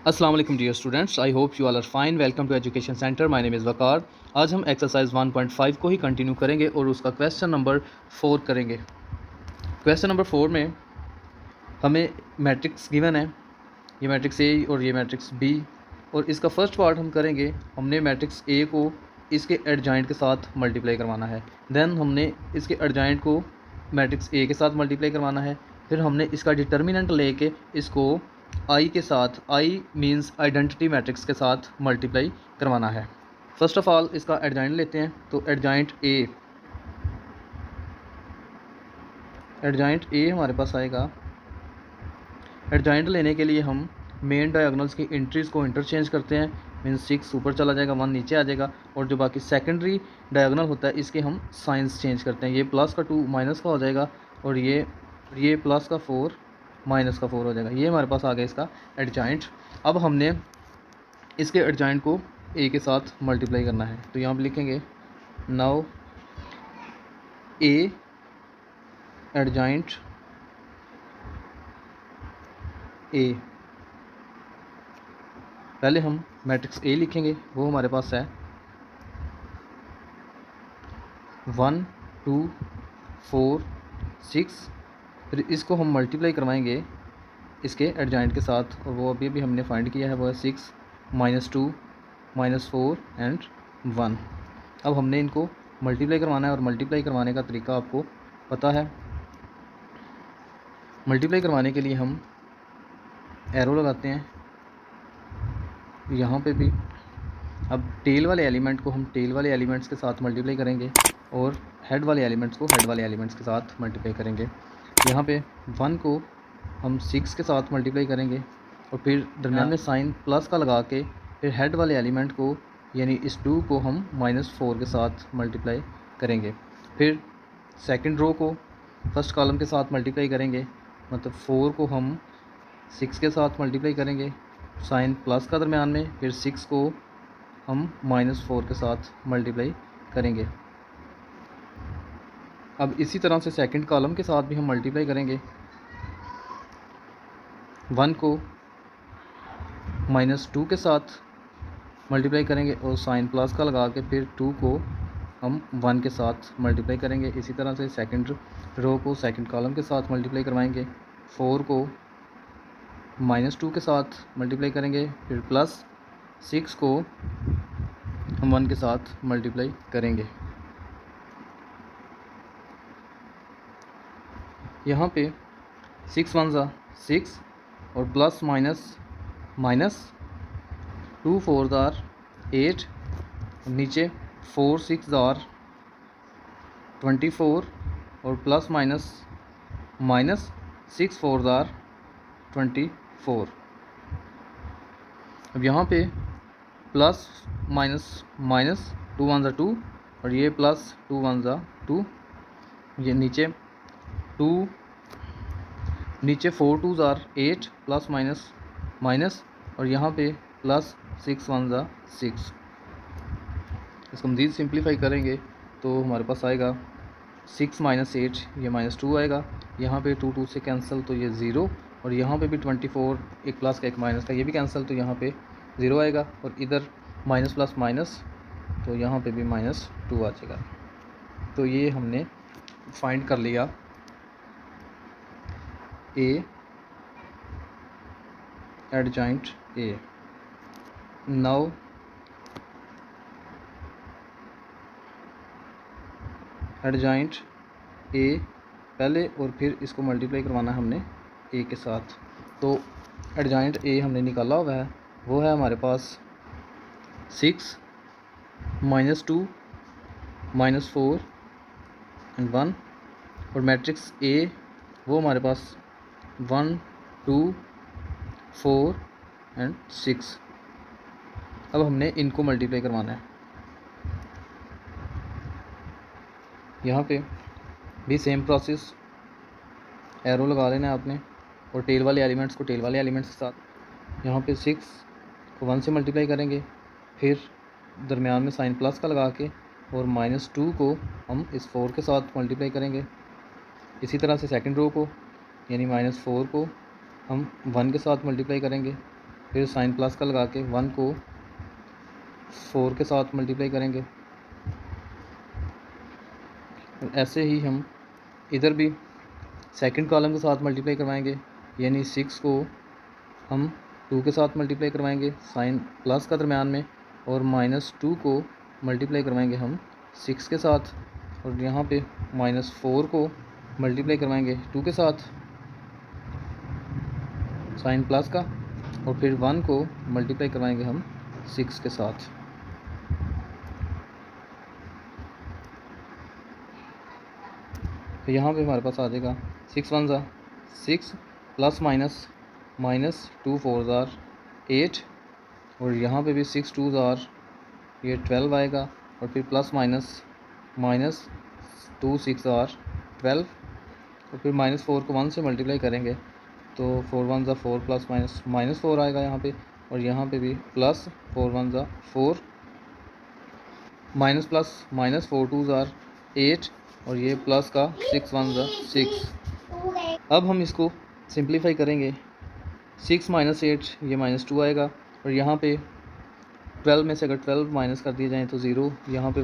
अस्सलाम वालेकुम dear students, I hope you all are fine. Welcome to education centre. My name is Waqar. आज हम exercise 1.5 को ही continue करेंगे और उसका क्वेश्चन नंबर 4 करेंगे। क्वेश्चन नंबर 4 में हमें मैट्रिक्स गिवन है, ये मैट्रिक्स ए और ये मैट्रिक्स बी, और इसका फर्स्ट पार्ट हम करेंगे। हमने मैट्रिक्स ए को इसके एडजॉइंट के साथ मल्टीप्लाई करवाना है, देन हमने इसके एडजॉइंट को मैट्रिक्स ए के साथ मल्टीप्लाई करवाना है, फिर हमने इसका डिटर्मिनेंट लेके इसको आई के साथ, आई मींस आइडेंटिटी मैट्रिक्स के साथ मल्टीप्लाई करवाना है। फर्स्ट ऑफ ऑल इसका एडजॉइंट लेते हैं, तो एडजॉइंट ए हमारे पास आएगा। एडजॉइंट लेने के लिए हम मेन डायगोनल्स की एंट्रीज़ को इंटरचेंज करते हैं, मीन्स 6 ऊपर चला जाएगा, 1 नीचे आ जाएगा, और जो बाकी सेकेंडरी डायगोनल होता है इसके हम साइंस चेंज करते हैं। ये प्लस का 2 माइनस का हो जाएगा, और ये प्लस का 4 माइनस का 4 हो जाएगा। ये हमारे पास आ गया इसका एडजॉइंट। अब हमने इसके एडजॉइंट को ए के साथ मल्टीप्लाई करना है, तो यहाँ पर लिखेंगे नाउ ए एडजॉइंट ए। पहले हम मैट्रिक्स ए लिखेंगे, वो हमारे पास है 1 2 4 6। फिर इसको हम मल्टीप्लाई करवाएंगे इसके एडजॉइंट के साथ, और वो अभी हमने फाइंड किया है, वो है 6 -2 -4 एंड 1। अब हमने इनको मल्टीप्लाई करवाना है, और मल्टीप्लाई करवाने का तरीका आपको पता है। मल्टीप्लाई करवाने के लिए हम एरो लगाते हैं यहाँ पे भी। अब टेल वाले एलिमेंट को हम टेल वाले एलिमेंट्स के साथ मल्टीप्लाई करेंगे, और हेड वाले एलिमेंट्स को हेड वाले एलिमेंट्स के साथ मल्टीप्लाई करेंगे। यहाँ पे 1 को हम 6 के साथ मल्टीप्लाई करेंगे, और फिर दरम्यान में साइन प्लस का लगा के फिर हेड वाले एलिमेंट को, यानी इस 2 को हम -4 के साथ मल्टीप्लाई करेंगे। फिर सेकंड रो को फर्स्ट कॉलम के साथ मल्टीप्लाई करेंगे, मतलब 4 को हम 6 के साथ मल्टीप्लाई करेंगे साइन प्लस का दरम्यान में, फिर 6 को हम -4 के साथ मल्टीप्लाई करेंगे। अब इसी तरह से सेकंड कॉलम के साथ भी हम मल्टीप्लाई करेंगे। 1 को -2 के साथ मल्टीप्लाई करेंगे, और साइन प्लस का लगा के फिर 2 को हम 1 के साथ मल्टीप्लाई करेंगे। इसी तरह से सेकंड रो को सेकंड कॉलम के साथ मल्टीप्लाई करवाएंगे। 4 को -2 के साथ मल्टीप्लाई करेंगे, फिर प्लस 6 को हम 1 के साथ मल्टीप्लाई करेंगे। यहाँ पे 6 1 ज़ा 6, और प्लस माइनस 2 4 ज़ार 8, नीचे 4 6 ज़ार 24, और प्लस माइनस 6 4 ज़ार 24। अब यहाँ पे प्लस माइनस 2 1 ज़ा 2, और ये प्लस 2 1 ज़ा 2, ये नीचे 4 2 ज़ार 8, प्लस माइनस, और यहाँ पे प्लस 6 1 ज़ा 6। इसको मज़ीद सिंप्लीफाई करेंगे तो हमारे पास आएगा 6 -8, ये -2 आएगा। यहाँ पे 2 2 से कैंसिल, तो ये 0, और यहाँ पे भी 24, एक प्लस का एक माइनस का, ये भी कैंसिल, तो यहाँ पे 0 आएगा, और इधर माइनस प्लस माइनस, तो यहाँ पे भी -2 आ जाएगा। तो ये हमने फाइंड कर लिया ए adjoint A. Now adjoint A पहले, और फिर इसको मल्टीप्लाई करवाना है हमने ए के साथ। तो एडजॉइंट ए हमने निकाला हुआ है, वो है हमारे पास 6 -2 -4 एंड 1, और मैट्रिक्स ए वो हमारे पास 1 2 4 एंड 6। अब हमने इनको मल्टीप्लाई करवाना है। यहाँ पे भी सेम प्रोसेस, एरो लगा लेना है आपने, और टेल वाले एलिमेंट्स को टेल वाले एलिमेंट्स के साथ। यहाँ पे 6 को 1 से मल्टीप्लाई करेंगे, फिर दरमियान में साइन प्लस का लगा के, और -2 को हम इस 4 के साथ मल्टीप्लाई करेंगे। इसी तरह से सेकंड रो को, यानी -4 को हम 1 के साथ मल्टीप्लाई करेंगे, फिर साइन प्लस का लगा के 1 को 4 के साथ मल्टीप्लाई करेंगे। ऐसे ही हम इधर भी सेकंड कॉलम के साथ मल्टीप्लाई करवाएंगे, यानी 6 को हम 2 के साथ मल्टीप्लाई करवाएंगे साइन प्लस का दरमियान में, और -2 को मल्टीप्लाई करवाएंगे हम 6 के साथ, और यहाँ पे -4 को मल्टीप्लाई करवाएंगे 2 के साथ साइन प्लस का, और फिर 1 को मल्टीप्लाई करवाएंगे हम 6 के साथ। तो यहाँ पे हमारे पास आ जाएगा 6 1 6 प्लस माइनस -2 4 8, और यहाँ पे भी 6 2 ये 12 आएगा, और फिर प्लस माइनस -2 6 12, और फिर -4 को 1 से मल्टीप्लाई करेंगे तो 4 1 4 प्लस -4 आएगा यहाँ पे, और यहाँ पे भी प्लस 4 1 4 माइनस प्लस -4 2 8, और ये प्लस का 6 1 6। अब हम इसको सिंप्लीफाई करेंगे, 6 -8 ये -2 आएगा, और यहाँ पे 12 में से अगर 12 माइनस कर दिए जाएँ तो 0, यहाँ पे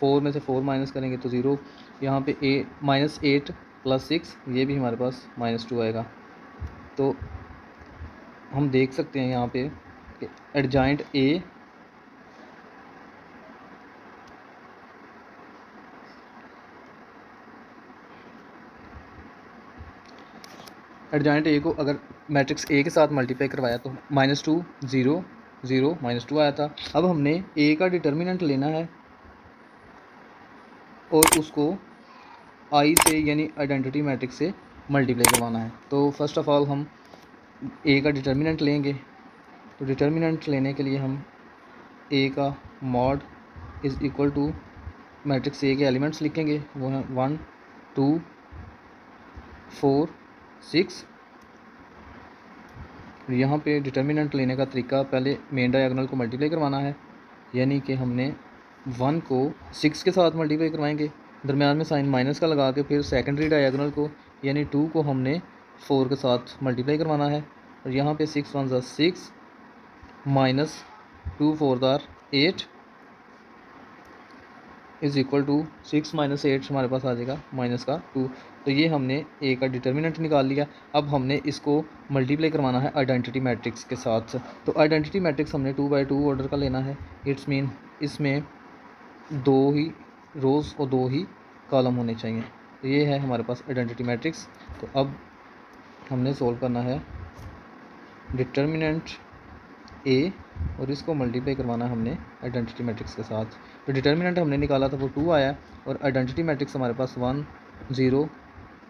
4 में से 4 माइनस करेंगे तो 0, यहाँ पे -8 प्लस 6 ये भी हमारे पास -2 आएगा। तो हम देख सकते हैं यहाँ पे कि एडजॉइंट ए को अगर मैट्रिक्स ए के साथ मल्टीप्लाई करवाया तो -2 0 0 -2 आया था। अब हमने ए का डिटर्मिनेंट लेना है और उसको आई से यानी आइडेंटिटी मैट्रिक्स से मल्टीप्लाई करवाना है। तो फर्स्ट ऑफ ऑल हम ए का डिटर्मिनेंट लेंगे। तो डिटर्मिनेंट लेने के लिए हम ए का mod is equal to matrix A के एलिमेंट्स लिखेंगे, वो हैं 1 2 4 6। यहाँ पे डिटर्मिनेंट लेने का तरीका, पहले मेन डायगोनल को मल्टीप्लाई करवाना है, यानी कि हमने 1 को 6 के साथ मल्टीप्लाई करवाएंगे, दरमियान में साइन माइनस का लगा के, फिर सेकेंडरी डायगोनल को यानी 2 को हमने 4 के साथ मल्टीप्लाई करवाना है, और यहाँ पे 6 1 6 -2 4 8 इज़ इक्वल टू 6 -8 हमारे पास आ जाएगा -2। तो ये हमने ए का डिटर्मिनेंट निकाल लिया। अब हमने इसको मल्टीप्लाई करवाना है आइडेंटिटी मैट्रिक्स के साथ। तो आइडेंटिटी मैट्रिक्स हमने 2 बाई 2 ऑर्डर का लेना है। इट्स मीन इसमें 2 ही रोज़ और 2 ही कॉलम होने चाहिए। तो ये है हमारे पास आइडेंटिटी मैट्रिक्स। तो अब हमने सोल्व करना है डिटर्मिनेंट ए और इसको मल्टीप्लाई करवाना है हमने आइडेंटिटी मैट्रिक्स के साथ। तो डिटर्मिनेंट हमने निकाला था वो 2 आया, और आइडेंटिटी मैट्रिक्स हमारे पास 1 0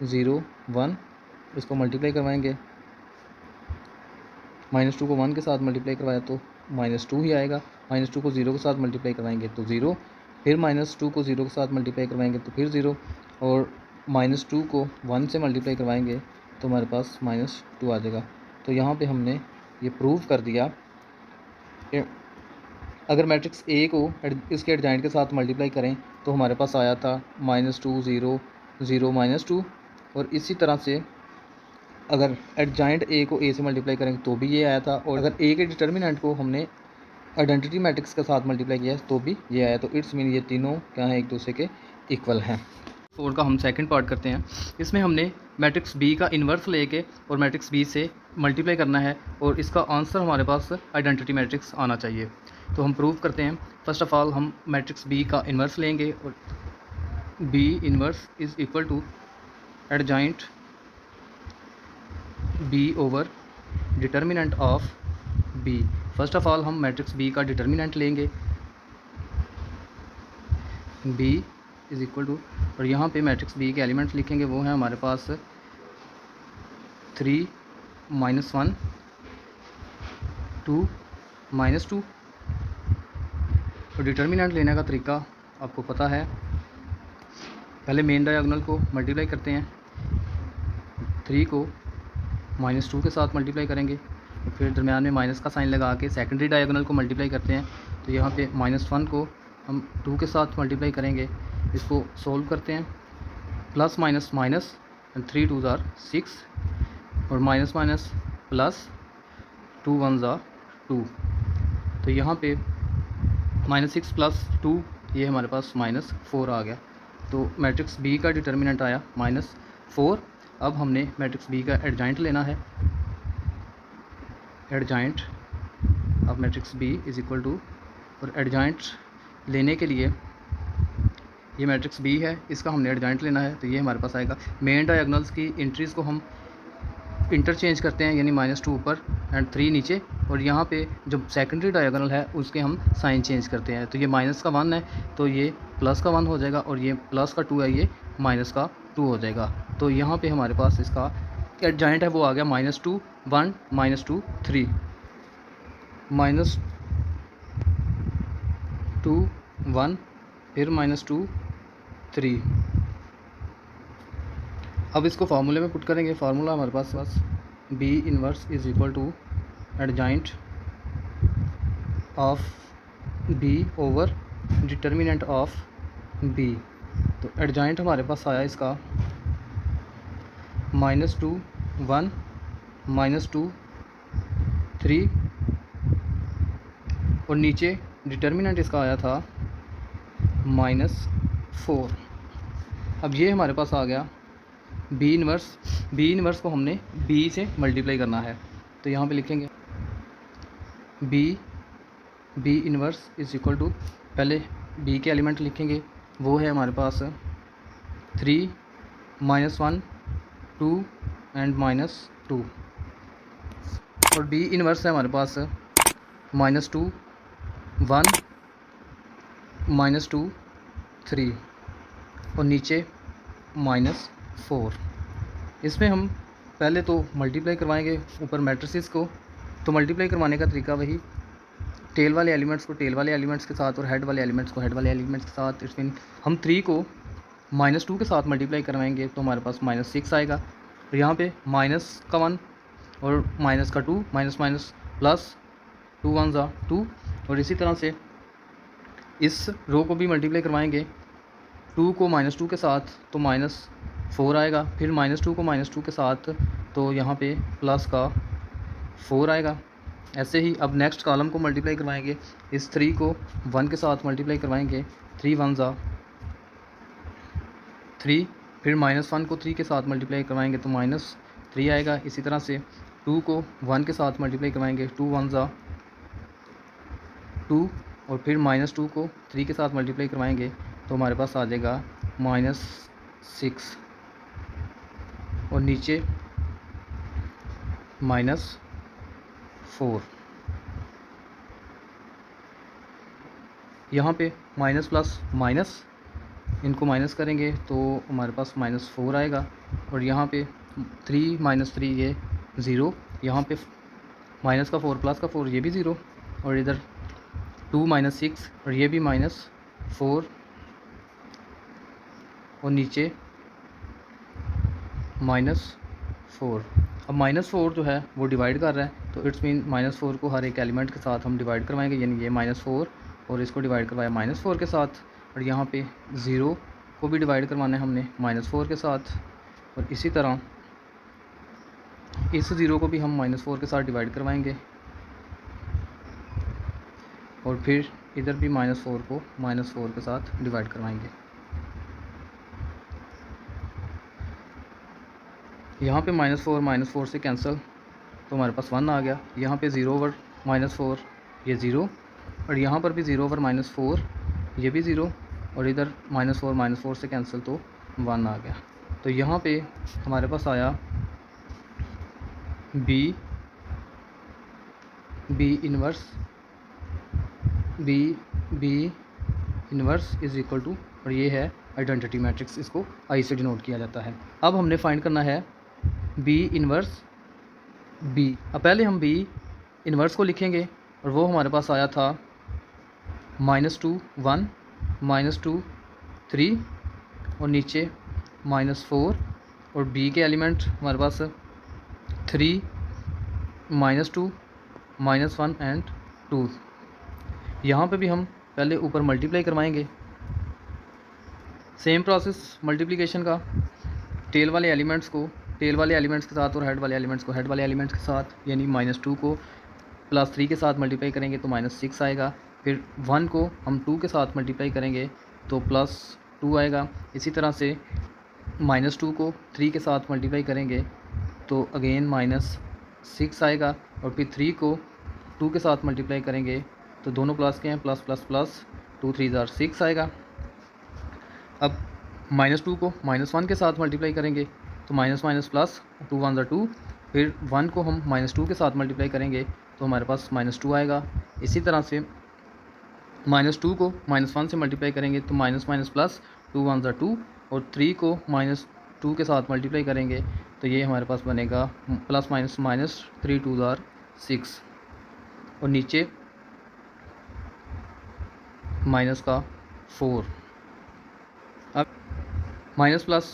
0 1। इसको मल्टीप्लाई करवाएंगे, -2 को 1 के साथ मल्टीप्लाई करवाया तो -2 ही आएगा, -2 को 0 के साथ मल्टीप्लाई करवाएंगे तो 0, फिर -2 को 0 के साथ मल्टीप्लाई करवाएंगे तो फिर 0, और -2 को 1 से मल्टीप्लाई करवाएंगे तो हमारे पास -2 आ जाएगा। तो यहाँ पे हमने ये प्रूव कर दिया कि अगर मैट्रिक्स ए को इसके एडजॉइंट के साथ मल्टीप्लाई करें तो हमारे पास आया था -2 0 0 -2, और इसी तरह से अगर एडजॉइंट ए को ए से मल्टीप्लाई करेंगे तो भी ये आया था, और अगर ए के डिटर्मिनेंट को हमने आइडेंटिटी मैट्रिक्स के साथ मल्टीप्लाई किया तो भी ये आया। तो इट्स मीन ये तीनों क्या हैं, एक दूसरे के इक्वल हैं। 4 का हम सेकंड पार्ट करते हैं। इसमें हमने मैट्रिक्स बी का इन्वर्स लेके और मैट्रिक्स बी से मल्टीप्लाई करना है, और इसका आंसर हमारे पास आइडेंटिटी मैट्रिक्स आना चाहिए। तो हम प्रूव करते हैं। फर्स्ट ऑफ ऑल हम मैट्रिक्स बी का इन्वर्स लेंगे, और B inverse is equal to adjoint B over determinant of B. First of all हम मैट्रिक्स बी का डिटर्मिनेंट लेंगे, बी इज़ इक्वल टू, और यहाँ पे मैट्रिक्स बी के एलिमेंट्स लिखेंगे, वो हैं हमारे पास 3 -1 2 -2। और डिटर्मिनेंट लेने का तरीका आपको पता है, पहले मेन डायगोनल को मल्टीप्लाई करते हैं, 3 को -2 के साथ मल्टीप्लाई करेंगे, और फिर दरमियान में माइनस का साइन लगा के सेकेंडरी डायगोनल को मल्टीप्लाई करते हैं। तो यहाँ पे -1 को हम 2 के साथ मल्टीप्लाई करेंगे, इसको सोल्व करते हैं, प्लस माइनस माइनस 3 2 6, और माइनस माइनस प्लस 2 1 2। तो यहाँ पे -6 + 2 ये हमारे पास -4 आ गया। तो मैट्रिक्स बी का डिटर्मिनेंट आया -4। अब हमने मैट्रिक्स बी का एडजॉइंट लेना है। एडजॉइंट अब matrix B is equal to, और एडजॉइंट लेने के लिए ये मैट्रिक्स बी है, इसका हमने एडजॉइंट लेना है। तो ये हमारे पास आएगा, मेन डायगोनल्स की एंट्रीज़ को हम इंटरचेंज करते हैं, यानी -2 ऊपर एंड 3 नीचे, और यहाँ पे जो सेकेंडरी डायगोनल है उसके हम साइन चेंज करते हैं। तो ये -1 है तो ये +1 हो जाएगा, और ये +2 है ये -2 हो जाएगा। तो यहाँ पे हमारे पास इसका एडजॉइंट है वो आ गया -2 1 -2 3 -2 1 फिर -2 3। अब इसको फार्मूले में पुट करेंगे। फार्मूला हमारे पास B inverse is equal to adjoint of B over determinant of B. तो एडजॉइंट हमारे पास आया इसका -2 1 -2 3, और नीचे डिटर्मिनेंट इसका आया था -4। अब ये हमारे पास आ गया बी इनवर्स को हमने बी से मल्टीप्लाई करना है। तो यहाँ पे लिखेंगे B inverse is equal to, पहले बी के एलिमेंट लिखेंगे, वो है हमारे पास 3 -1 2 एंड -2, और बी इनवर्स है हमारे पास -2 1 -2 3, और नीचे -4। इसमें हम पहले तो मल्टीप्लाई करवाएंगे ऊपर मैट्रिसेस को। तो मल्टीप्लाई करवाने का तरीका वही, टेल वाले एलिमेंट्स को टेल वाले एलिमेंट्स के साथ और हेड वाले एलिमेंट्स को हेड वाले एलिमेंट्स के साथ। इस मीन हम 3 को -2 के साथ मल्टीप्लाई करवाएंगे तो हमारे पास -6 आएगा। और यहाँ पे -1 और -2 माइनस प्लस 2 1 2, और इसी तरह से इस रो को भी मल्टीप्लाई करवाएंगे। 2 को -2 के साथ तो -4 आएगा, फिर -2 को -2 के साथ तो यहाँ पे +4 आएगा। ऐसे ही अब नेक्स्ट कॉलम को मल्टीप्लाई करवाएंगे। इस 3 को 1 के साथ मल्टीप्लाई करवाएंगे, 3 1 3, फिर -1 को 3 के साथ मल्टीप्लाई करवाएंगे तो -3 आएगा। इसी तरह से 2 को 1 के साथ मल्टीप्लाई करवाएंगे, 2 1 2, और फिर -2 को 3 के साथ मल्टीप्लाई करवाएंगे तो हमारे पास आ जाएगा -6, और नीचे -4। यहाँ पे माइनस प्लस माइनस, इनको माइनस करेंगे तो हमारे पास -4 आएगा, और यहाँ पे 3 -3 ये 0, यहाँ पे -4 +4 ये भी 0, और इधर 2 -6 और ये भी -4, और नीचे -4। अब -4 जो है वो डिवाइड कर रहा है, तो इट्स मीन -4 को हर एक एलिमेंट के साथ हम डिवाइड करवाएंगे, यानी ये -4 और इसको डिवाइड करवाया -4 के साथ, और यहाँ पे 0 को भी डिवाइड करवाना है हमने -4 के साथ, और इसी तरह इस 0 को भी हम -4 के साथ डिवाइड करवाएंगे, और फिर इधर भी -4 को -4 के साथ डिवाइड करवाएंगे। यहाँ पे -4 से कैंसिल तो हमारे पास 1 आ गया। यहाँ पे 0/-4 ये 0, और यहाँ पर भी 0/-4 ये भी 0, और इधर -4 से कैंसिल तो 1 आ गया। तो यहाँ पे हमारे पास आया B inverse is equal to, और ये है आइडेंटिटी मैट्रिक्स, इसको आई से डिनोट किया जाता है। अब हमने फाइंड करना है बी इनवर्स बी। अब पहले हम बी इनवर्स को लिखेंगे, और वो हमारे पास आया था -2 1 -2 3, और नीचे -4, और बी के एलिमेंट हमारे पास 3 -2 -1 एंड 2। यहाँ पे भी हम पहले ऊपर मल्टीप्लाई करवाएंगे, सेम प्रोसेस मल्टीप्लिकेशन का, टेल वाले एलिमेंट्स को टेल वाले एलिमेंट्स के साथ और हेड वाले एलिमेंट्स को हेड वाले एलिमेंट्स के साथ, यानी -2 को प्लस 3 के साथ मल्टीप्लाई करेंगे तो -6 आएगा। फिर 1 को हम 2 के साथ मल्टीप्लाई करेंगे तो +2 आएगा। इसी तरह से -2 को 3 के साथ मल्टीप्लाई करेंगे तो अगेन -6 आएगा। और फिर 3 को 2 के साथ मल्टीप्लाई करेंगे तो दोनों प्लस के हैं, प्लस प्लस प्लस 2 3 ज़ार 6 आएगा। अब -2 को -1 के साथ मल्टीप्लाई करेंगे तो माइनस माइनस प्लस 2 1 ज़ार 2। फिर 1 को हम -2 के साथ मल्टीप्लाई करेंगे तो हमारे पास -2 आएगा। इसी तरह से -2 को -1 से मल्टीप्लाई करेंगे तो माइनस माइनस प्लस 2 1 ज़ार 2। और 3 को -2 के साथ मल्टीप्लाई करेंगे तो ये हमारे पास बनेगा प्लस माइनस माइनस 3 2 ज़ार 6। और नीचे माइनस का 4। अब माइनस प्लस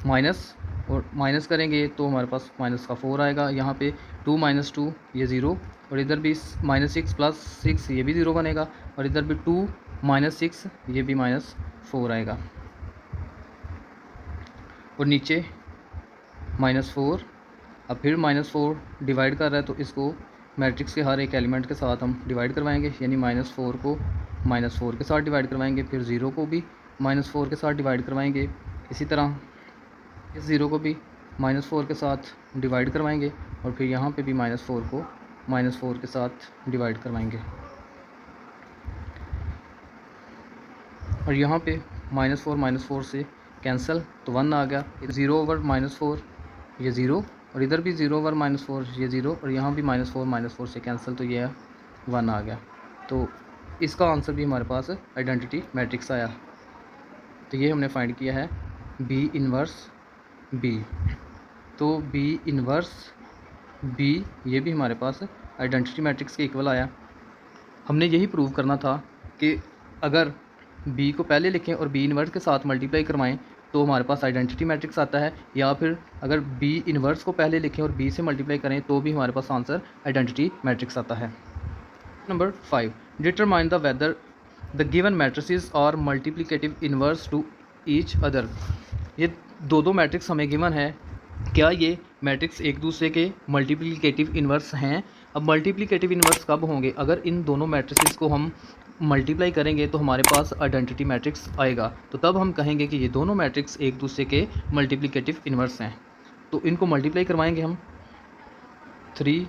माइनस और माइनस करेंगे तो हमारे पास माइनस का 4 आएगा। यहाँ पे 2 - 2 ये 0, और इधर भी -6 + 6 ये भी 0 बनेगा, और इधर भी 2 - 6 ये भी -4 आएगा। और नीचे -4। अब फिर -4 डिवाइड कर रहा है तो इसको मैट्रिक्स के हर एक एलिमेंट के साथ हम डिवाइड करवाएंगे, यानी -4 को -4 के साथ डिवाइड करवाएंगे, फिर 0 को भी -4 के साथ डिवाइड करवाएंगे। इसी तरह इस 0 को भी -4 के साथ डिवाइड करवाएंगे, और फिर यहाँ पे भी -4 को -4 के साथ डिवाइड करवाएंगे। और यहाँ पे -4 से कैंसिल तो 1 आ गया। 0/-4 ये 0, और इधर भी 0/-4 ये 0, और यहाँ भी -4 से कैंसिल तो ये 1 आ गया। तो इसका आंसर भी हमारे पास आइडेंटिटी मैट्रिक्स आया। तो ये हमने फाइंड किया है B इन्वर्स B। तो B इन्वर्स B ये भी हमारे पास आइडेंटिटी मैट्रिक्स के इक्वल आया। हमने यही प्रूव करना था कि अगर B को पहले लिखें और B इन्वर्स के साथ मल्टीप्लाई करवाएं तो हमारे पास आइडेंटिटी मैट्रिक्स आता है, या फिर अगर B इन्वर्स को पहले लिखें और B से मल्टीप्लाई करें तो भी हमारे पास आंसर आइडेंटिटी मैट्रिक्स आता है। Number 5, determine the whether the given matrices are multiplicative inverse to each other. ये दो मैट्रिक्स हमें गिवन है, क्या ये मैट्रिक्स एक दूसरे के मल्टीप्लिकेटिव इन्वर्स हैं। अब मल्टीप्लिकेटिव इन्वर्स कब होंगे? अगर इन दोनों मैट्रिसेस को हम मल्टीप्लाई करेंगे तो हमारे पास आइडेंटिटी मैट्रिक्स आएगा, तो तब हम कहेंगे कि ये दोनों मैट्रिक्स एक दूसरे के मल्टीप्लिकेटिव इन्वर्स हैं। तो इनको मल्टीप्लाई करवाएंगे हम 3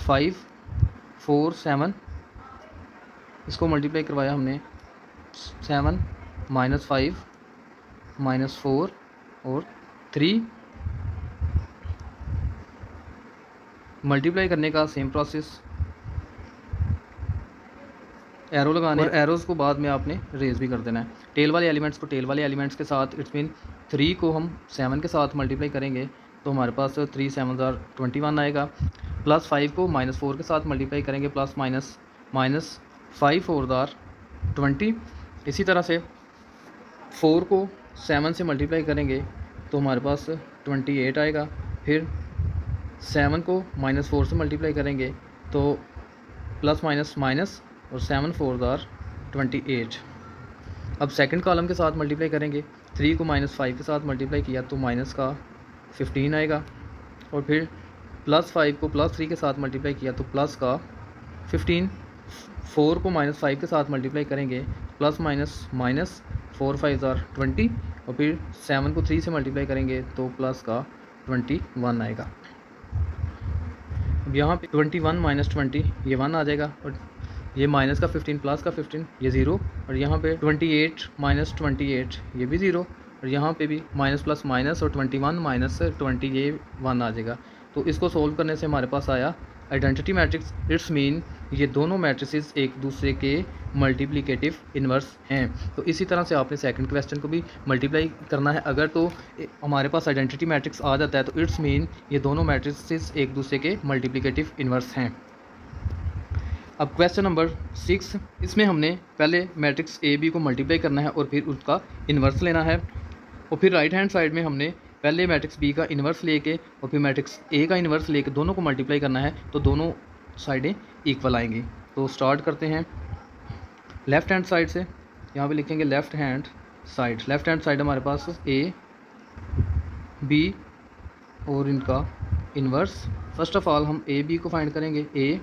5 4 7। इसको मल्टीप्लाई करवाया हमने 7 -5 -4 और 3। मल्टीप्लाई करने का सेम प्रोसेस, एरो लगाने और एरोज़ को बाद में आपने रेज भी कर देना है। टेल वाले एलिमेंट्स को टेल वाले एलिमेंट्स के साथ, इट्स मीन 3 को हम 7 के साथ मल्टीप्लाई करेंगे तो हमारे पास 3 7 ज़ार 21 आएगा। +5 को -4 के साथ मल्टीप्लाई करेंगे, प्लस माइनस -5 4 ज़ार 20। इसी तरह से 4 को 7 से मल्टीप्लाई करेंगे तो हमारे पास 28 आएगा। फिर 7 को -4 से मल्टीप्लाई करेंगे तो प्लस माइनस माइनस और 7 4 ज़ार 28। अब सेकंड कॉलम के साथ मल्टीप्लाई करेंगे, 3 को -5 के साथ मल्टीप्लाई किया तो माइनस का 15 आएगा। और फिर +5 को +3 के साथ मल्टीप्लाई किया तो प्लस का 15। 4 को -5 के साथ मल्टीप्लाई करेंगे, प्लस माइनस माइनस 4 5 ज़ार 20। और फिर 7 को 3 से मल्टीप्लाई करेंगे तो प्लस का 21 आएगा। अब यहाँ पे 21 - 20 ये 1 आ जाएगा, और ये माइनस का 15 प्लस का 15 ये 0, और यहाँ पे 28 - 28 ये भी 0, और यहाँ पे भी माइनस प्लस माइनस और 21 - 20 ये 1 आ जाएगा। तो इसको सोल्व करने से हमारे पास आया आइडेंटिटी मैट्रिक्स। इट्स मीन ये दोनों मैट्रिसेस एक दूसरे के मल्टीप्लिकेटिव इन्वर्स हैं। तो इसी तरह से आपने सेकंड क्वेश्चन को भी मल्टीप्लाई करना है। अगर तो हमारे पास आइडेंटिटी मैट्रिक्स आ जाता है तो इट्स मीन ये दोनों मैट्रिसेस एक दूसरे के मल्टीप्लिकेटिव इन्वर्स हैं। अब क्वेश्चन नंबर 6, इसमें हमने पहले मैट्रिक्स ए बी को मल्टीप्लाई करना है और फिर उसका इन्वर्स लेना है, और फिर राइट हैंड साइड में हमने पहले मैट्रिक्स बी का इन्वर्स लेके और फिर मैट्रिक्स ए का इन्वर्स लेके दोनों को मल्टीप्लाई करना है, तो दोनों साइडें इक्वल आएंगी। तो स्टार्ट करते हैं लेफ़्ट हैंड साइड से। यहाँ पे लिखेंगे left hand side. Left hand side हमारे पास ए बी और इनका इन्वर्स फर्स्ट ऑफ ऑल हम ए बी को फाइंड करेंगे। A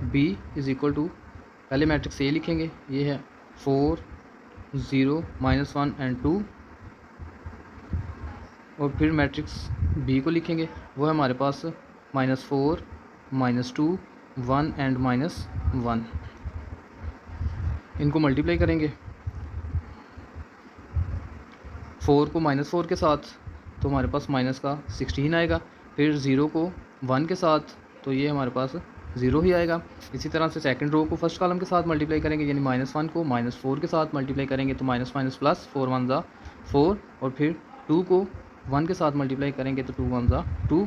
B is equal to, पहले मैट्रिक्स ए लिखेंगे, ये है 4 0 -1 एंड 2, और फिर मैट्रिक्स बी को लिखेंगे, वो है हमारे पास -4 -2 1 एंड -1। इनको मल्टीप्लाई करेंगे 4 को -4 के साथ तो हमारे पास माइनस का 16 आएगा, फिर 0 को 1 के साथ तो ये हमारे पास 0 ही आएगा। इसी तरह से सेकंड रो को फर्स्ट कॉलम के साथ मल्टीप्लाई करेंगे, यानी -1 को -4 के साथ मल्टीप्लाई करेंगे तो माइनस माइनस प्लस, 4 1 ज़ा 4, और फिर 2 को 1 के साथ मल्टीप्लाई करेंगे तो 2 1 ज़ा 2।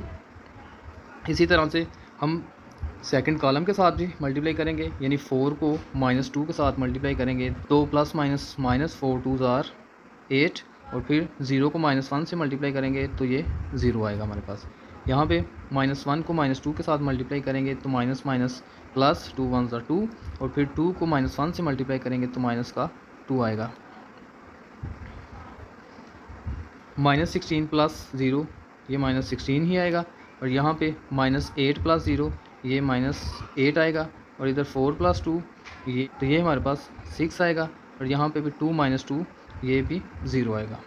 इसी तरह से हम सेकंड कॉलम के साथ भी मल्टीप्लाई करेंगे, यानी 4 को -2 के साथ मल्टीप्लाई करेंगे तो प्लस माइनस माइनस 4 2 ज़ार 8, और फिर 0 को -1 से मल्टीप्लाई करेंगे तो ये 0 आएगा हमारे पास। यहाँ पे -1 को -2 के साथ मल्टीप्लाई करेंगे तो माइनस माइनस प्लस 2 1 ज़ा 2, और फिर 2 को -1 से मल्टीप्लाई करेंगे तो माइनस का 2 आएगा। -16 प्लस 0 ये -16 ही आएगा, और यहाँ पे -8 प्लस 0 ये -8 आएगा, और इधर 4 प्लस 2 ये, तो ये हमारे पास 6 आएगा, और यहाँ पे भी 2 -2 ये भी 0 आएगा।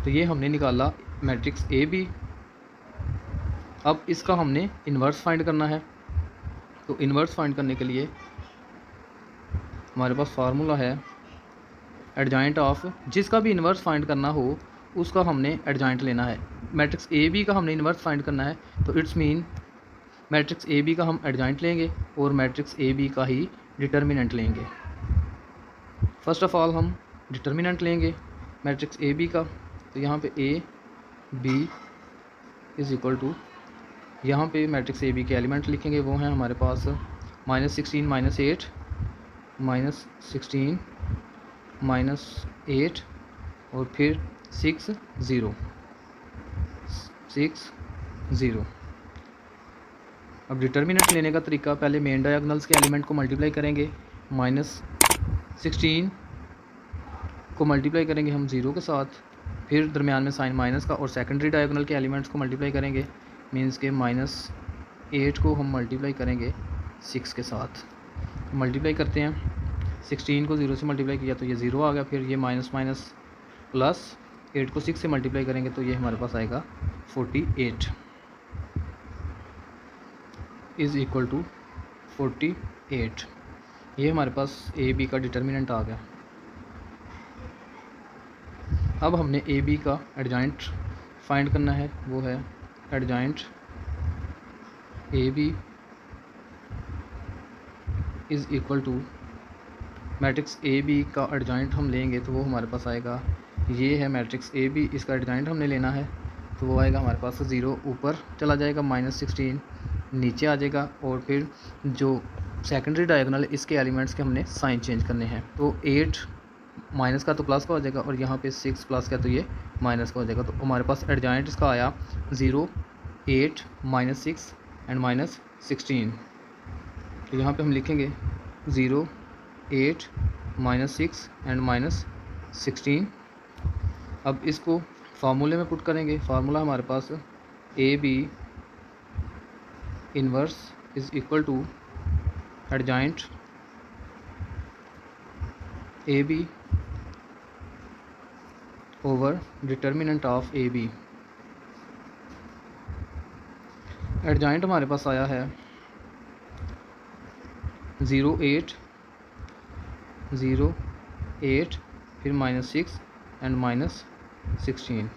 तो ये हमने निकाला मैट्रिक्स ए बी। अब इसका हमने इन्वर्स फाइंड करना है, तो इन्वर्स फाइंड करने के लिए हमारे पास फार्मूला है एडजॉइंट ऑफ, जिसका भी इन्वर्स फाइंड करना हो उसका हमने एडजॉइंट लेना है। मैट्रिक्स ए बी का हमने इन्वर्स फाइंड करना है, तो it's mean matrix A B का हम एडजॉइंट लेंगे और मैट्रिक्स ए बी का ही डिटर्मिनेंट लेंगे। फर्स्ट ऑफ ऑल हम डिटर्मिनेंट लेंगे मैट्रिक्स ए बी का, तो यहाँ पे A B is equal to, यहाँ पे मैट्रिक्स ए बी के एलिमेंट लिखेंगे, वो हैं हमारे पास -16 -8 -16 -8 और फिर 6 0 6 0। अब डिटर्मिनेंट लेने का तरीका, पहले मेन डायगोनल्स के एलिमेंट को मल्टीप्लाई करेंगे, -16 को मल्टीप्लाई करेंगे हम 0 के साथ, फिर दरमियान में साइन माइनस का, और सेकेंडरी डायगोनल के एलिमेंट्स को मल्टीप्लाई करेंगे, मींस के -8 को हम मल्टीप्लाई करेंगे 6 के साथ। मल्टीप्लाई करते हैं, 16 को 0 से मल्टीप्लाई किया तो ये 0 आ गया, फिर ये माइनस माइनस प्लस 8 को 6 से मल्टीप्लाई करेंगे तो ये हमारे पास आएगा 48 इज़ इक्वल टू 48। ये हमारे पास ए बी का डिटर्मिनेंट आ गया। अब हमने ए बी का एडजॉइंट फाइंड करना है, वो है adjoint A B is equal to, matrix A B का एडजॉइंट हम लेंगे तो वो हमारे पास आएगा, ये है मैट्रिक्स ए बी, इसका एडजॉइंट हमने लेना है तो वो आएगा हमारे पास 0 ऊपर चला जाएगा, -16 नीचे आ जाएगा, और फिर जो सेकेंडरी डायगोनल इसके एलिमेंट्स के हमने साइन चेंज करने हैं, तो 8 माइनस का तो प्लस का हो जाएगा, और यहाँ पे 6 प्लस का तो ये माइनस का हो जाएगा। तो हमारे पास एडजॉइंट इसका आया 0 8 -6 एंड -16। तो यहाँ पे हम लिखेंगे 0 8 -6 एंड -16। अब इसको फार्मूले में पुट करेंगे, फार्मूला हमारे पास A B inverse is equal to adjoint A B over determinant of A B. Adjoint हमारे पास आया है 0 8 0 8 फिर -6 एंड -16,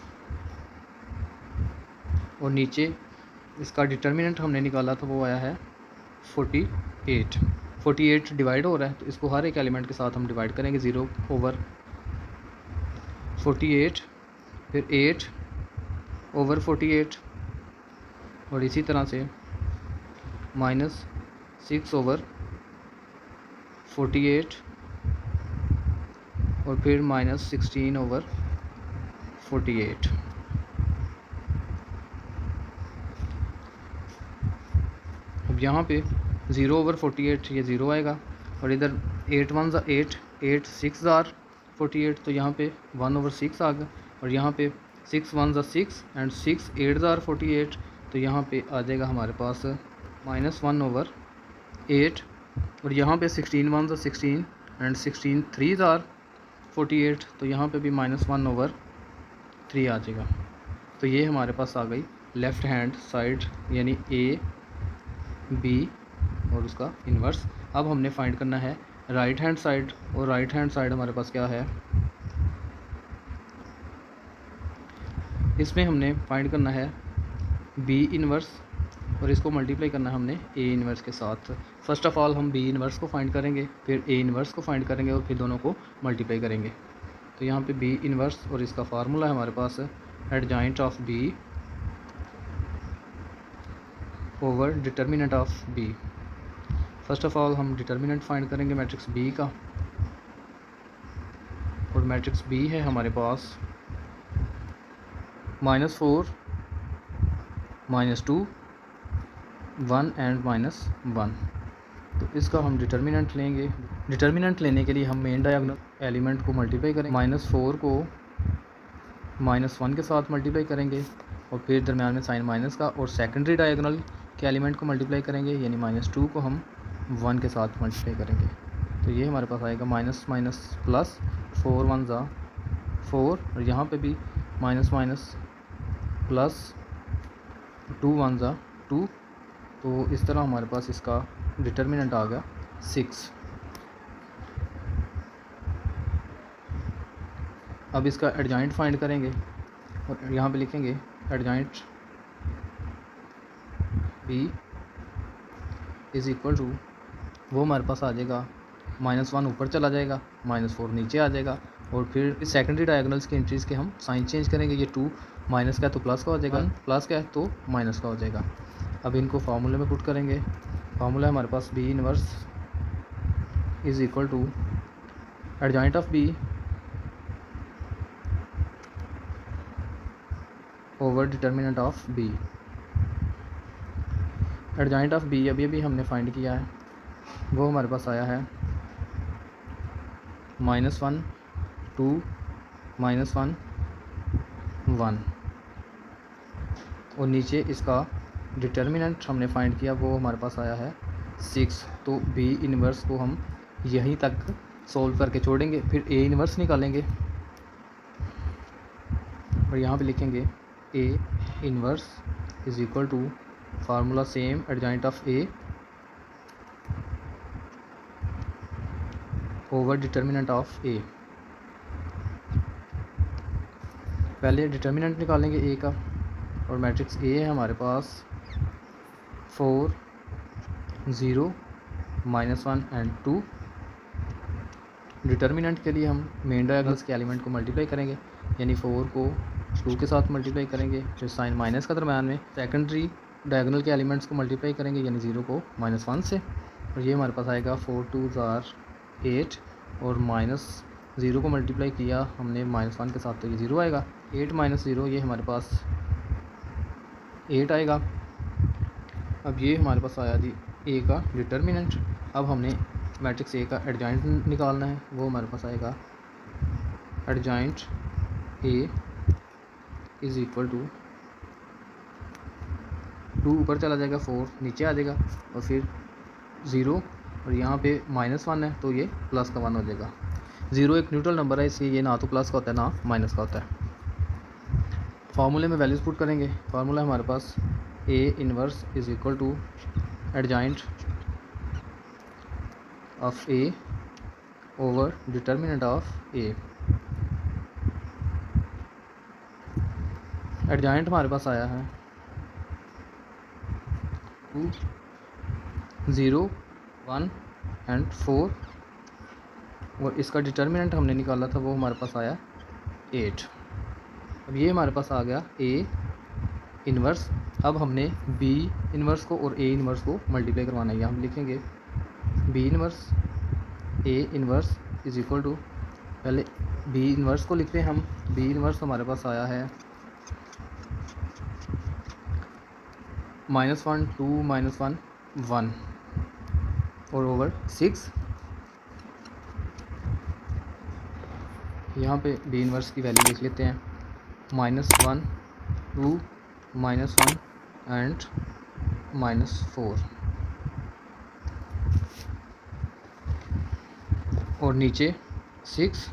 और नीचे इसका डिटर्मिनेंट हमने निकाला तो वो आया है 48। 48 डिवाइड हो रहा है तो इसको हर एक एलिमेंट के साथ हम डिवाइड करेंगे, 0 ओवर 48 फिर 8 ओवर 48, और इसी तरह से -6 ओवर 48 और फिर -16 ओवर 48। अब यहाँ पे 0 ओवर 48 ये 0 आएगा, और इधर 8 1 8 8 6 ज़ार 48, तो यहाँ पे 1 ओवर 6 आ गया, और यहाँ पे 6 1 ज़ा 6 एंड 6 8 ज़ा 48, तो यहाँ पे आ जाएगा हमारे पास -1/8। और यहाँ पे 16 1 ज़ा 16 एंड 16 3 ज़ा 48, तो यहाँ पे भी -1/3 आ जाएगा। तो ये हमारे पास आ गई लेफ़्ट हैंड साइड, यानी ए बी और उसका इन्वर्स। अब हमने फाइंड करना है राइट हैंड साइड, और राइट हैंड साइड हमारे पास क्या है, इसमें हमने फाइंड करना है बी इन्वर्स, और इसको मल्टीप्लाई करना है हमने ए इन्वर्स के साथ। फर्स्ट ऑफ ऑल हम बी इन्वर्स को फाइंड करेंगे, फिर ए इन्वर्स को फाइंड करेंगे, और फिर दोनों को मल्टीप्लाई करेंगे। तो यहाँ पे बी इन्वर्स, और इसका फार्मूला है हमारे पास adjoint of B over determinant of B. First of all हम डिटर्मिनेंट फाइंड करेंगे मैट्रिक्स बी का, और मैट्रिक्स बी है हमारे पास -4 -2 1 एंड -1। तो इसका हम डिटर्मिनेंट लेंगे। डिटर्मिनेंट लेने के लिए हम मेन डायगोनल एलिमेंट को मल्टीप्लाई करेंगे, -4 को -1 के साथ मल्टीप्लाई करेंगे, और फिर दरम्यान में साइन माइनस का, और सेकेंडरी डायगोनल के एलिमेंट को मल्टीप्लाई करेंगे, यानी -2 को हम 1 के साथ मल्टीप्लाई करेंगे। तो ये हमारे पास आएगा माइनस माइनस प्लस, 4 1 ज़ा 4, और यहाँ पे भी माइनस माइनस प्लस 2 1 ज़ा 2। तो इस तरह हमारे पास इसका डिटर्मिनेंट आ गया 6। अब इसका एडजॉइंट फाइंड करेंगे, और यहाँ पे लिखेंगे adjoint B is equal to, वो हमारे पास आ जाएगा -1 ऊपर चला जाएगा, -4 नीचे आ जाएगा, और फिर सेकेंडरी डायगोनल्स की एंट्रीज़ के हम साइन चेंज करेंगे। ये 2 माइनस का है तो प्लस का हो जाएगा, प्लस का है तो माइनस का हो जाएगा। अब इनको फार्मूले में पुट करेंगे। फार्मूला हमारे पास B inverse is equal to adjoint of B over determinant of B. Adjoint of B अभी अभी हमने फाइंड किया है, वो हमारे पास आया है -1 2 -1 1, और नीचे इसका डिटर्मिनेंट हमने फाइंड किया, वो हमारे पास आया है 6। तो बी इन्वर्स को हम यहीं तक सॉल्व करके छोड़ेंगे, फिर ए इन्वर्स निकालेंगे, और यहाँ पे लिखेंगे A inverse is equal to formula same adjoint of A over determinant of A. पहले डिटर्मिनेंट निकालेंगे ए का, और मैट्रिक्स ए है हमारे पास 4 0 -1 एंड 2। डिटर्मिनेंट के लिए हम मेन डायगोनल्स के एलिमेंट को मल्टीप्लाई करेंगे, यानी 4 को 2 के साथ मल्टीप्लाई करेंगे, फिर साइन माइनस का दरम्यान में सेकेंडरी डायगोनल के एलिमेंट्स को मल्टीप्लाई करेंगे, यानी 0 को -1 से, और ये हमारे पास आएगा 4 2 8, और -0 को मल्टीप्लाई किया हमने -1 के साथ, तो ये 0 आएगा। 8 -0 ये हमारे पास 8 आएगा। अब ये हमारे पास आया जी ए का डिटर्मिनेंट। अब हमने मैट्रिक्स ए का एडजॉइंट निकालना है, वो हमारे पास आएगा adjoint A is equal to 2 ऊपर चला जाएगा, 4 नीचे आ जाएगा, और फिर 0, और यहाँ पे -1 है तो ये प्लस का 1 हो जाएगा। 0 एक न्यूट्रल नंबर है, इसलिए ये ना तो प्लस का होता है ना माइनस का होता है। फार्मूले में वैल्यूज़ पुट करेंगे। फार्मूला हमारे पास A inverse is equal to adjoint of A over determinant of A. Adjoint हमारे पास आया है 2 0 1 एंड 4, और इसका डिटर्मिनेंट हमने निकाला था, वो हमारे पास आया 8। अब ये हमारे पास आ गया ए इन्वर्स। अब हमने बी इन्वर्स को और ए इन्वर्स को मल्टीप्लाई करवाना है। हम लिखेंगे B inverse A inverse is equal to, पहले बी इन्वर्स को लिखते हैं हम। बी इन्वर्स हमारे पास आया है -1 2 -1 1, और ओवर 6। यहाँ पे बी इन्वर्स की वैल्यू लिख लेते हैं, -1, 2, -1 एंड -4 और नीचे 6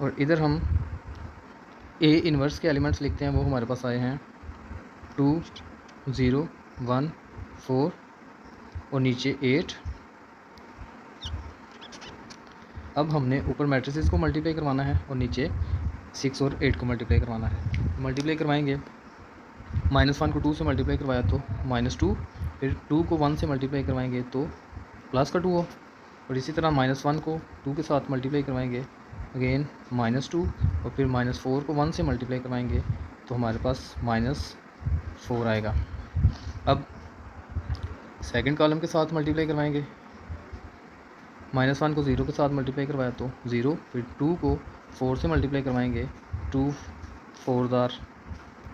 और इधर हम ए इन्वर्स के एलिमेंट्स लिखते हैं, वो हमारे पास आए हैं 2, 0, 1, 4 और नीचे 8। अब हमने ऊपर मैट्रिसेस को मल्टीप्लाई करवाना है और नीचे 6 और 8 को मल्टीप्लाई करवाना है। मल्टीप्लाई करवाएंगे, -1 को 2 से मल्टीप्लाई करवाया तो -2, फिर 2 को 1 से मल्टीप्लाई करवाएंगे तो प्लस का 2 हो, और इसी तरह -1 को 2 के साथ मल्टीप्लाई करवाएंगे अगेन -2, और फिर -4 को 1 से मल्टीप्लाई करवाएंगे तो हमारे पास -4 आएगा। अब सेकंड कॉलम के साथ मल्टीप्लाई करवाएंगे, -1 को 0 के साथ मल्टीप्लाई करवाया तो 0, फिर 2 को 4 से मल्टीप्लाई करवाएंगे, 2 4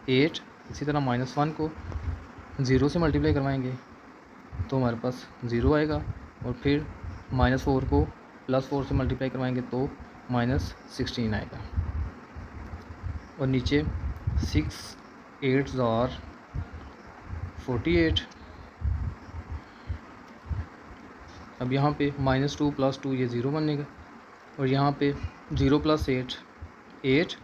8, इसी तरह -1 को 0 से मल्टीप्लाई करवाएंगे तो हमारे पास 0 आएगा, और फिर -4 को +4 से मल्टीप्लाई करवाएंगे तो -16 आएगा, और नीचे 6 8 48। अब यहाँ पे -2 + 2 ये 0 बनेगा, और यहाँ पे 0 + 8 8,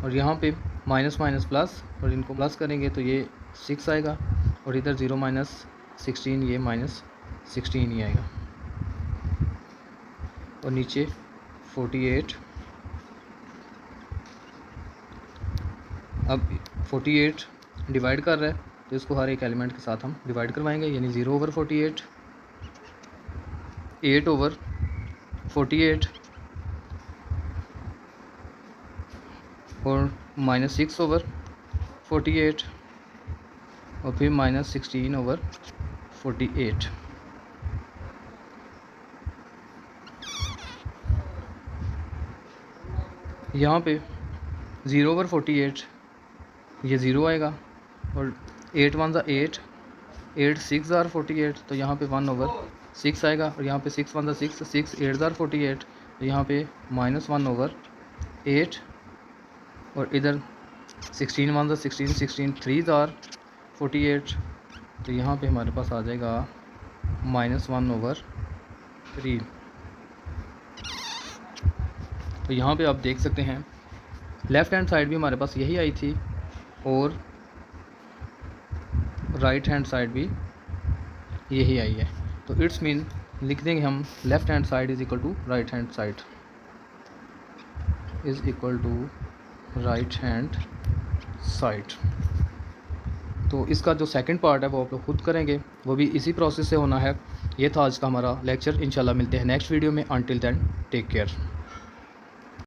और यहाँ पे माइनस माइनस प्लस, और इनको प्लस करेंगे तो ये 6 आएगा, और इधर 0 - 16 ये -16 ही आएगा, और नीचे 48। अब 48 डिवाइड कर रहा है तो इसको हर एक एलिमेंट के साथ हम डिवाइड करवाएंगे, यानी 0/48, 8/48 और -6/48 और फिर -16/48। यहाँ पे 0/48 ये 0 आएगा, और 8 1 8, 8 6 48, तो यहाँ पे 1/6 आएगा, और यहाँ पे 6 1 6, 6 8 48, तो यहाँ पे -1/8, और इधर 16 1 16, 16 3 48, तो यहाँ पे हमारे पास आ जाएगा -1/3। तो यहाँ पे आप देख सकते हैं लेफ़्ट हैंड साइड भी हमारे पास यही आई थी, और राइट हैंड साइड भी यही आई है, तो इट्स मीन लिख देंगे हम left hand side is equal to right hand side, is equal to right hand side. तो इसका जो सेकंड पार्ट है वो आप लोग खुद करेंगे, वो भी इसी प्रोसेस से होना है। ये था आज का हमारा लेक्चर। इंशाल्लाह मिलते हैं नेक्स्ट वीडियो में। Until then take care.